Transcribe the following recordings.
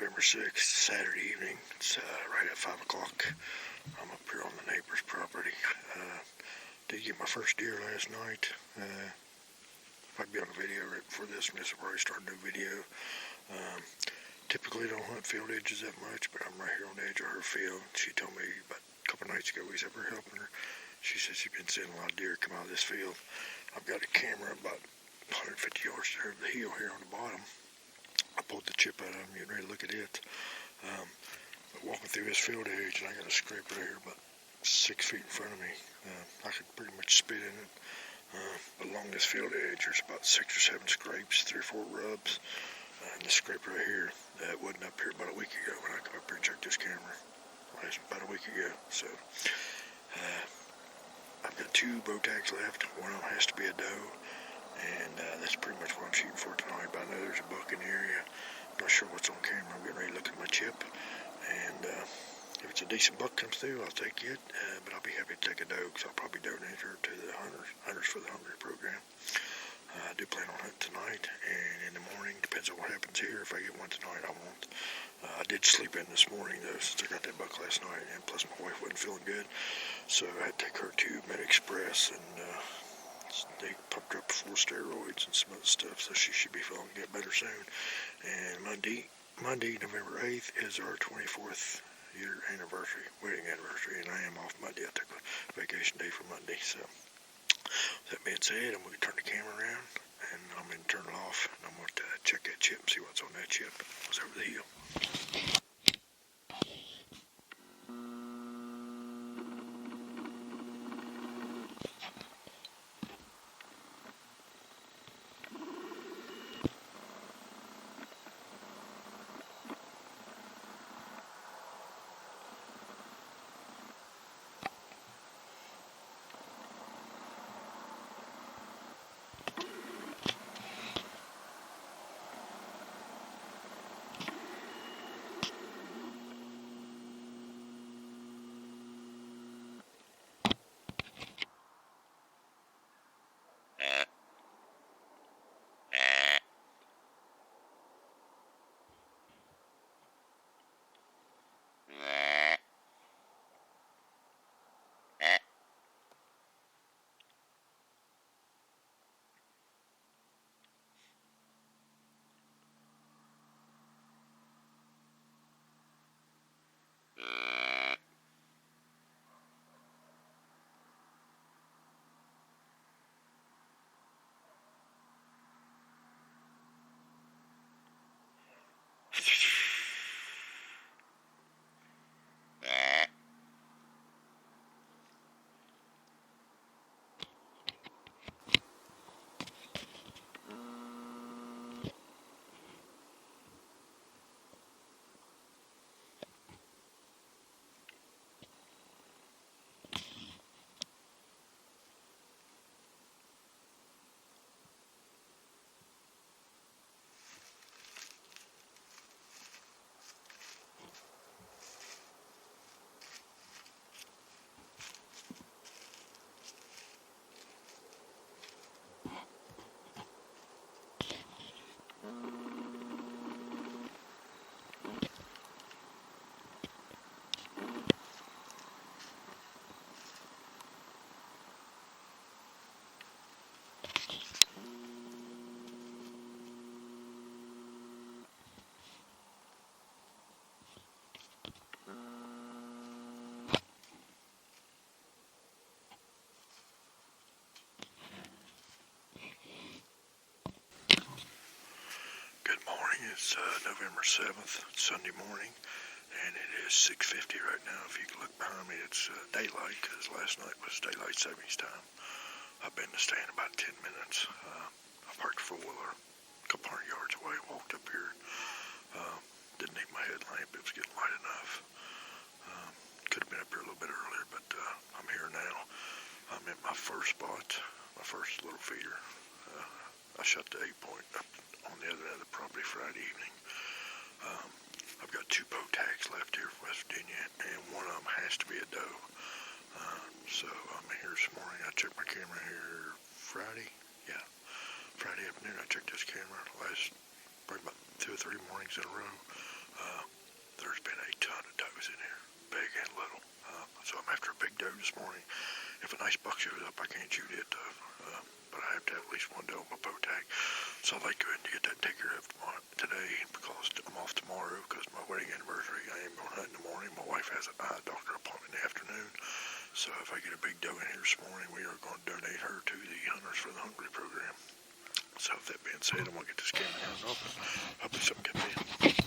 November 6th, Saturday evening. It's right at 5 o'clock. I'm up here on the neighbor's property. Did get my first deer last night. I'd be on a video right before this one. This is where I start a new video. Typically don't hunt field edges that much, but I'm right here on the edge of her field. She told me about a couple nights ago we was up here helping her. She said she's been seeing a lot of deer come out of this field. I've got a camera about 150 yards to the hill here on the bottom. I pulled the chip out of him, getting ready to look at it. But walking through this field edge, and I got a scrape right here about 6 feet in front of me. I could pretty much spit in it. But along this field edge, there's about 6 or 7 scrapes, 3 or 4 rubs. And the scrape right here, that wasn't up here about a week ago when I come up here and checked this camera. About a week ago. So, I've got 2 bow tags left. One of them has to be a doe. And that's pretty much what I'm shooting for tonight. But I know there's a buck in the area. I'm not sure what's on camera. I'm getting ready to look at my chip. And if it's a decent buck comes through, I'll take it. But I'll be happy to take a doe because I'll probably donate her to the Hunters for the Hungry program. I do plan on hunting tonight. And in the morning, depends on what happens here. If I get one tonight, I won't. I did sleep in this morning, though, since I got that buck last night. And plus, my wife wasn't feeling good. So I had to take her to Med Express and they pumped her up 4 steroids and some other stuff, so she should be feeling get better soon. And Monday, November 8th, is our 24th year anniversary, wedding anniversary, and I am off Monday. I took a vacation day for Monday, so that being said, I'm going to turn the camera around, and I'm going to turn it off, and I'm going to check that chip and see what's on that chip. What's over the hill. It's November 7th, Sunday morning, and it is 6:50 right now. If you can look behind me, it's daylight, because last night was daylight savings time. I've been to stand about 10 minutes. I parked a four-wheeler a couple hundred yards away, walked up here. Didn't need my headlamp, it was getting light enough. Could have been up here a little bit earlier, but I'm here now. I'm at my first spot, my first little feeder. I shot the 8-point up on the other end of the property Friday evening. I've got 2 bow tags left here from West Virginia, and one of them has to be a doe. So I'm here this morning. I checked my camera here Friday afternoon. I checked this camera probably about 2 or 3 mornings in a row. There's been a ton of does in here, big and little. So I'm after a big doe this morning. If a nice buck shows up, I can't shoot it, but I have to have at least one doe on my bow tag. So I'd like to go ahead and get that taken care of today because I'm off tomorrow because my wedding anniversary. I am going hunting in the morning. My wife has an eye doctor appointment in the afternoon. So if I get a big doe in here this morning, we are going to donate her to the Hunters for the Hungry program. So with that being said, I'm going to get this camera turned off and hopefully something comes in.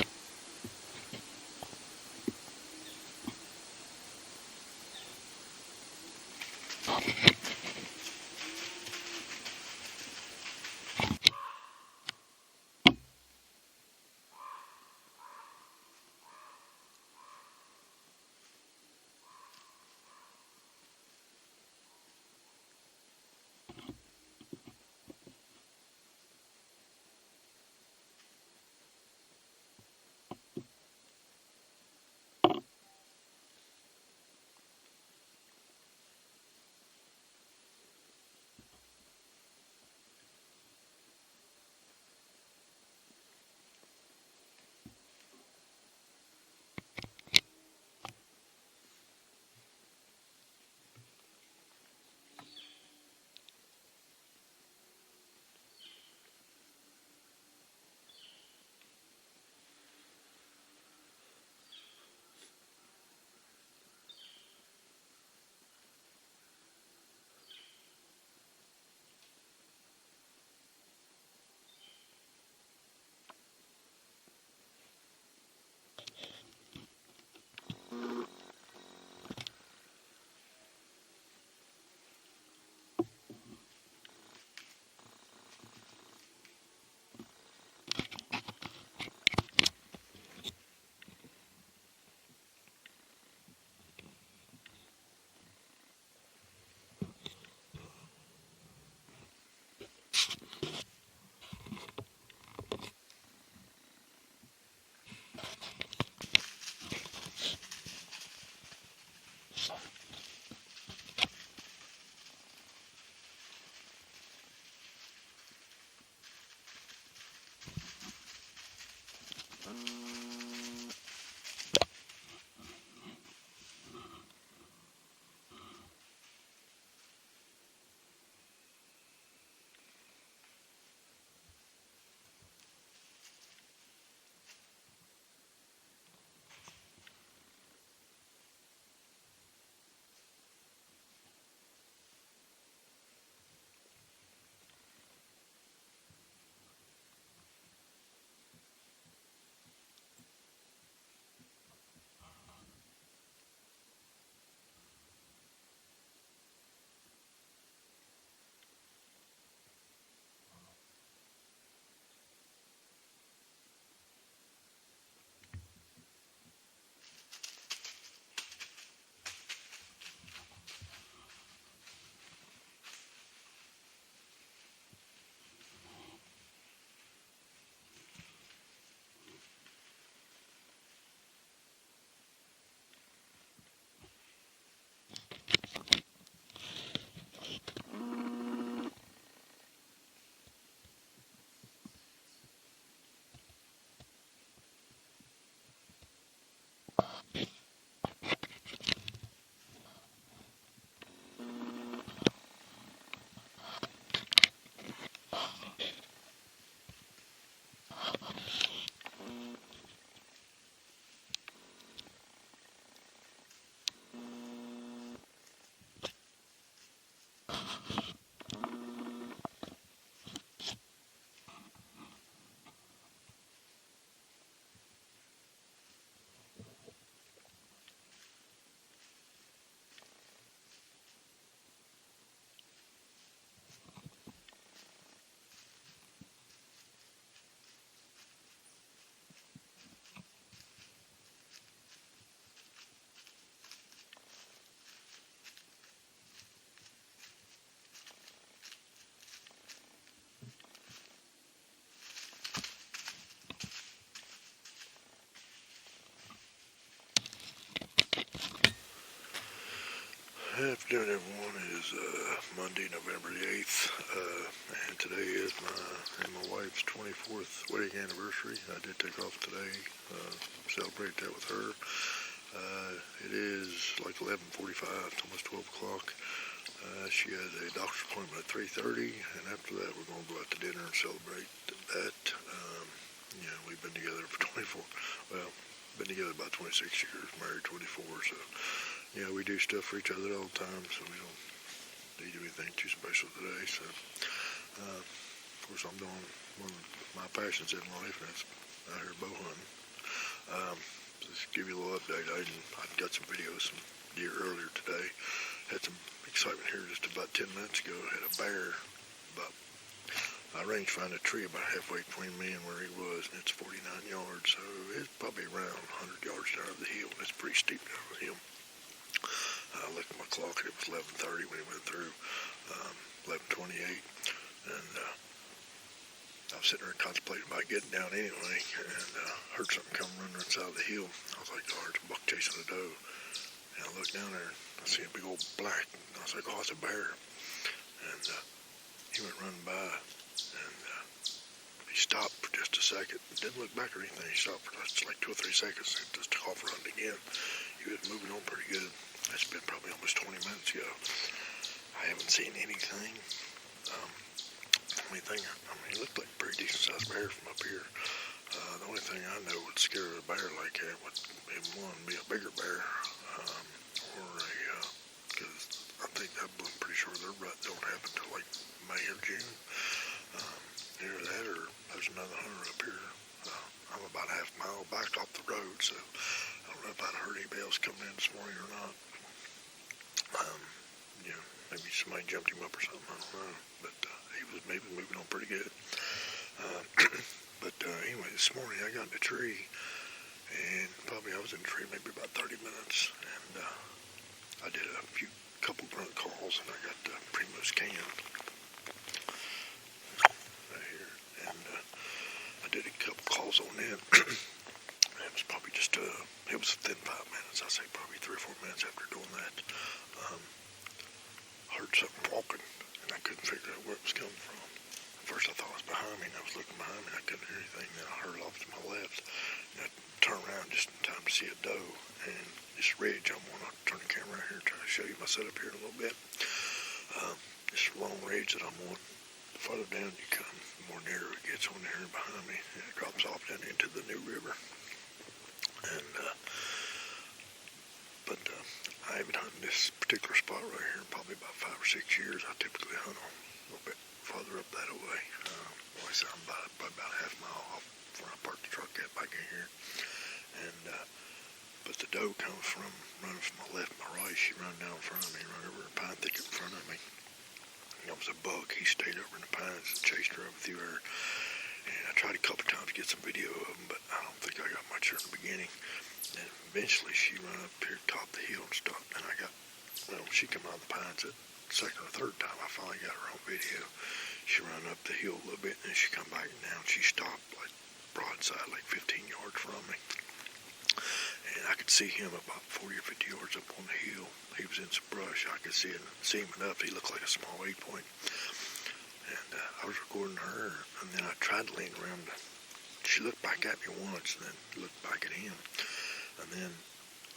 Afternoon, everyone. It is Monday, November the 8th, and today is my wife's 24th wedding anniversary. I did take off today, celebrate that with her. It is like 11:45, it's almost 12 o'clock. She has a doctor's appointment at 3:30, and after that we're going to go out to dinner and celebrate that. We've been together for been together about 26 years, married 24, so we do stuff for each other all the time, so we don't need to do anything too special today. So, of course, I'm doing one of my passions in life, and that's out here bow hunting. Just give you a little update. I got some videos, some deer earlier today. Had some excitement here just about 10 minutes ago. Had a bear I range found a tree about halfway between me and where he was, and it's 49 yards, so it's probably around 100 yards down the hill, and it's pretty steep down the hill. I looked at my clock, and it was 11:30 when he went through, 11:28, and I was sitting there contemplating about getting down anyway, and heard something come running inside the hill. I was like, oh, it's a buck chasing a doe, and I looked down there, and I see a big old black, and I was like, oh, it's a bear, and he went running by, and he stopped for just a second. Didn't look back or anything. He stopped for just like 2 or 3 seconds and just took off running again. He was moving on pretty good. That's been probably almost 20 minutes ago. I haven't seen anything. He looked like a pretty decent sized bear from up here. The only thing I know would scare a bear like that would be a bigger bear, because I think I'm pretty sure their rut don't happen till like May or June. Either that or there's another hunter up here. I'm about a half mile back off the road, so I don't know if I'd heard anybody else coming in this morning or not. Maybe somebody jumped him up or something, I don't know. But he was maybe moving on pretty good. Anyway, this morning I got in the tree, and I was in the tree maybe about 30 minutes, and I did a couple grunt calls, and I got the Primo's can right here, and I did a couple calls on that. It was probably it was within 5 minutes. I'd say probably 3 or 4 minutes after doing that. Heard something walking, and I couldn't figure out where it was coming from. At first I thought it was behind me, and I was looking behind me, and I couldn't hear anything. Then I heard it off to my left, and I turned around just in time to see a doe, and this ridge I'm on. I'll turn the camera right here and try to show you my setup here in a little bit. This long ridge that I'm on, the farther down you come, the more narrow it gets on there behind me, and it drops off down into the New River. And I haven't hunted this particular spot right here in probably about 5 or 6 years. I typically hunt a little bit farther up that way. Like I said, I'm probably about a half mile off where I parked the truck at back in here. And but the doe comes running from my left and my right. She ran down in front of me, ran over a pine thicket in front of me. And it was a buck. He stayed over in the pines and chased her over through her. And I tried a couple times to get some video of him, but I don't think I got much here in the beginning. And eventually she ran up here top of the hill and stopped. And she came out of the pines at second or third time. I finally got her on video. She ran up the hill a little bit, and then she come back down. She stopped like broadside, like 15 yards from me. And I could see him about 40 or 50 yards up on the hill. He was in some brush. I could see him enough. He looked like a small 8-point. And I was recording her, and then I tried to lean around. She looked back at me once, and then looked back at him. And then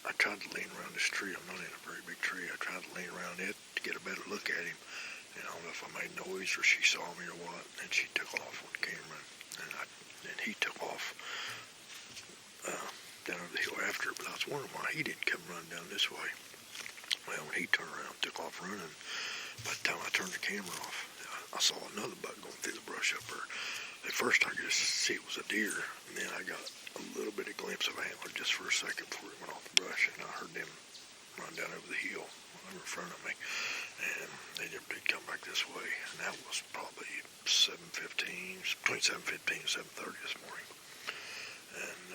I tried to lean around this tree. I'm not in a very big tree. I tried to lean around it to get a better look at him. And I don't know if I made noise or she saw me or what. And she took off on the camera. And he took off down over the hill after her. But I was wondering why he didn't come running down this way. Well, when he turned around, took off running, by the time I turned the camera off, I saw another buck going through the brush up her. At first I could just see it was a deer, and then I got a little bit of glimpse of antler just for a second before it went off the brush, and I heard them run down over the hill over in front of me, and they did come back this way, and that was probably 7:15, between 7:15 and 7:30 this morning. And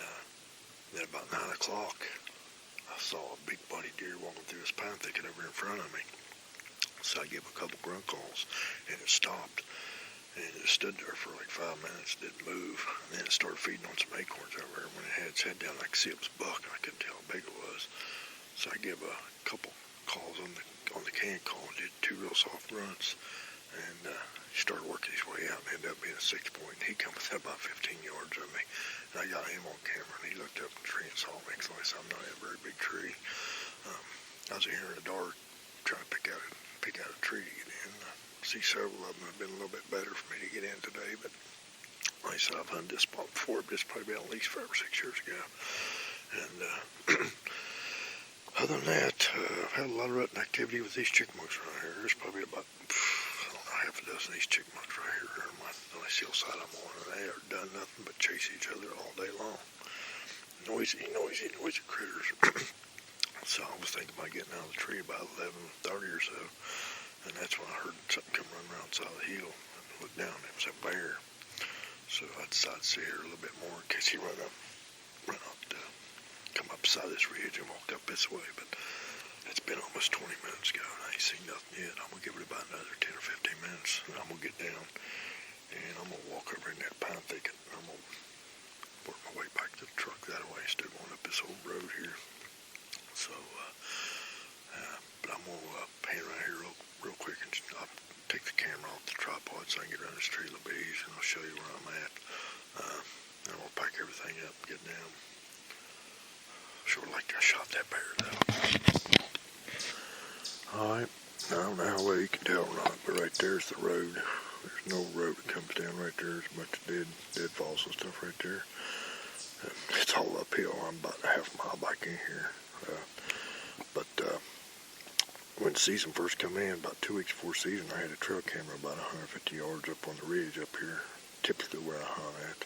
then about 9 o'clock, I saw a big bloody deer walking through this pine thicket over in front of me. So I gave a couple grunt calls, and it stopped. And it stood there for like 5 minutes, didn't move. And then it started feeding on some acorns over there. When it had its head down, I could see it was a buck, and I couldn't tell how big it was. So I gave a couple calls on can call. Did 2 real soft runs, and he started working his way out and ended up being a 6 point. He come within about 15 yards of me, and I got him on camera, and he looked up in the tree and saw me, so I said, I'm not in a very big tree. I was in here in the dark trying to pick out a tree to get in. I see several of them have been a little bit better for me to get in today, but like I said, I've hunted this spot before, but it's probably been at least 5 or 6 years ago. And other than that, I've had a lot of rutting activity with these chickamunks around here. There's probably about, I don't know, half a dozen of these chickamunks right here on my nice hillside I'm on, and they have done nothing but chase each other all day long. Noisy critters. So I was thinking about getting out of the tree about 11:30 or so, and that's when I heard something come running around the side of the hill. And I looked down, it was a bear. So I decided to sit here a little bit more in case he run up, come up beside this ridge and walked up this way. But it's been almost 20 minutes ago, and I ain't seen nothing yet. I'm going to give it about another 10 or 15 minutes, and I'm going to get down, and I'm going to walk over in that pine thicket, and I'm going to work my way back to the truck that way instead of going up this old road here. So, but I'm going to pan right here real quick, and I'll take the camera off the tripod so I can get around this tree a little bit easier, and I'll show you where I'm at. And I'm going to pack everything up and get down. Sure like I shot that bear, though. Alright, I don't know how well you can tell or not, but right there's the road. There's no road that comes down right there. There's a bunch of deadfalls and stuff right there. It's all uphill. I'm about a half mile back in here. But when the season first come in, about 2 weeks before season, I had a trail camera about 150 yards up on the ridge up here, typically where I hunt at.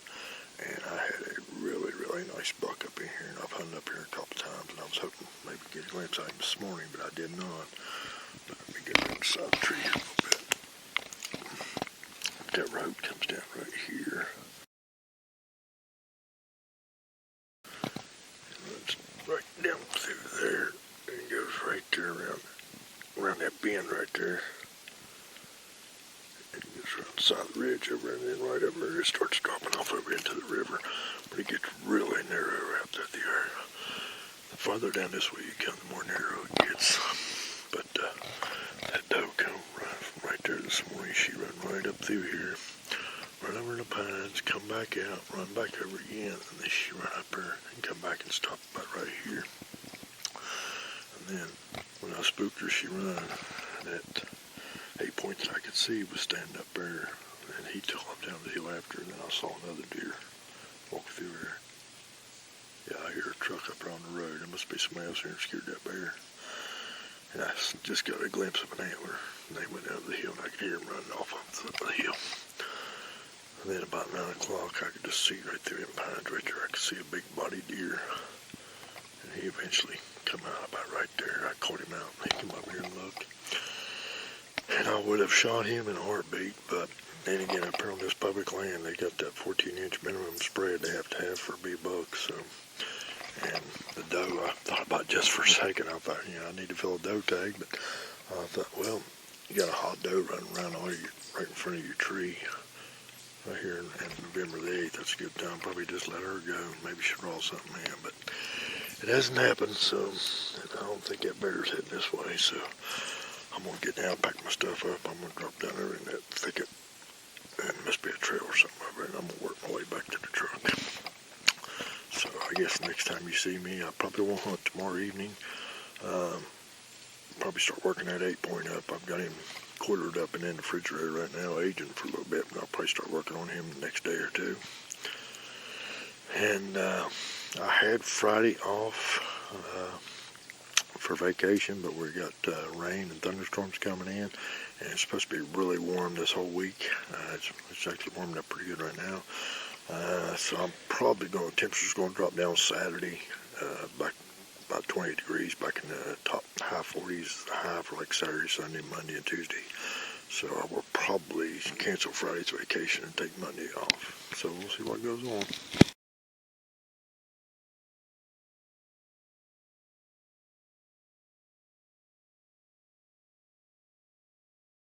And I had a really, really nice buck up in here, and I've hunted up here a couple times, and I was hoping maybe get a glimpse of him this morning, but I did not. But let me get around the side of the tree here a little bit. That road comes down right here. And runs right down through there, and it goes right there around that bend right there. And it goes around the side of the ridge over, and then right over there it starts dropping off over into the river. But it gets really narrow out there at the area. The farther down this way you come, the more narrow it gets. But that doe come right there this morning. She run right up through here, run over in the pines, come back out, run back over again, and then she run up there and come back and stop about right here. And then when I spooked her, she run. That 8 point that I could see was standing up there, and he took up down the hill after, and then I saw another deer walk through here. Yeah, I hear a truck up there on the road. There must be somebody else here and scared that bear. And I just got a glimpse of an antler, and they went down the hill, and I could hear him running off the hill. And then about 9 o'clock, I could just see right through them pines right there. I could see a big body deer, and he eventually come out about right there. I caught him out, and he came up here and looked. And I would have shot him in a heartbeat, but then again, up here on this public land, they got that 14-inch minimum spread they have to have for a big buck. So, and the doe, I thought about just for a second. I thought, I need to fill a doe tag, but I thought, well, you got a hot doe running around right in front of your tree right here in November the 8th. That's a good time. Probably just let her go. Maybe she'll draw something in, but it hasn't happened, so I don't think that bear's heading this way. So I'm going to get down, pack my stuff up. I'm going to drop down there in that thicket. And there must be a trail or something over there, and I'm going to work my way back to the truck. So I guess next time you see me, I probably won't hunt tomorrow evening. Probably start working that 8 point up. I've got him quartered up and in the refrigerator right now, aging for a little bit, but I'll probably start working on him the next day or two. And I had Friday off for vacation, but we got rain and thunderstorms coming in, and it's supposed to be really warm this whole week. It's actually warming up pretty good right now. So I'm probably temperature's going to drop down Saturday, back about 20 degrees, back in the top high 40s, high for like Saturday, Sunday, Monday, and Tuesday. So I will probably cancel Friday's vacation and take Monday off. So we'll see what goes on.